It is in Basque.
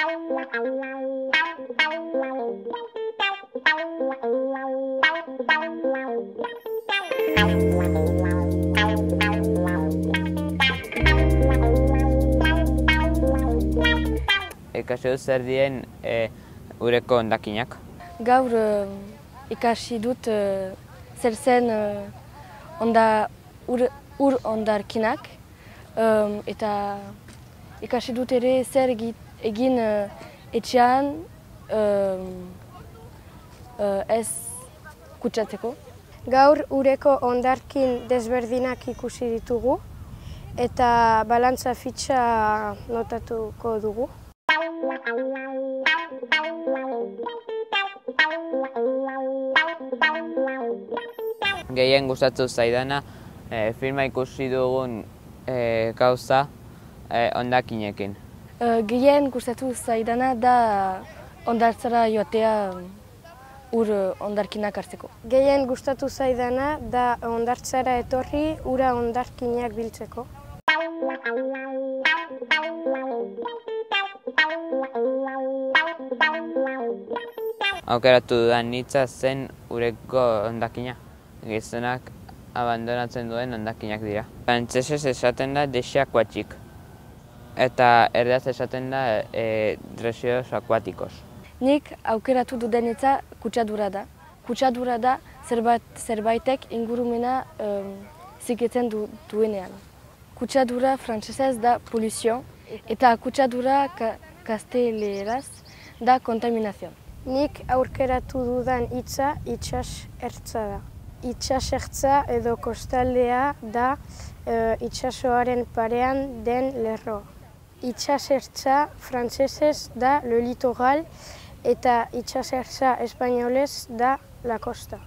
Ikasi dut zer diren ureko hondakinak. Gaur ikasi dut zer zen ur hondarkinak eta ikasi dut ere zer egin etxean ez kutsatzeko. Gaur ureko hondarkin desberdinak ikusi ditugu eta balantza fitxa notatuko dugu. Gehien gustatu zaidana filma ikusi dugun gauza hondakinekin. Gehien gustatu zaidana da hondartzara joatea ur hondarkinak hartzeko. Gehien gustatu zaidana da hondartzara etorri ura hondarkinak biltzeko. Aukeratu dudan hitza zen ureko hondakina. Gizonak abandonatzen duen hondakinak dira. Frantsesez esaten da déchets aquatiques. Eta erderaz esaten da residuos acuáticos. Nik aukeratu dudan hitza kutsadura da. Kutsadura da zerbaitek ingurumena ziketzen duenean. Kutsadura frantsesez da pollution eta kutsadura gazteleraz da contaminazio. Nik aukeratu dudan hitza itsasertza da. Itsasertza edo kostaldea da itsasoaren parean den lerroa. Itsasertza frantsesez da le littoral eta itsasertza espainolez da la costa.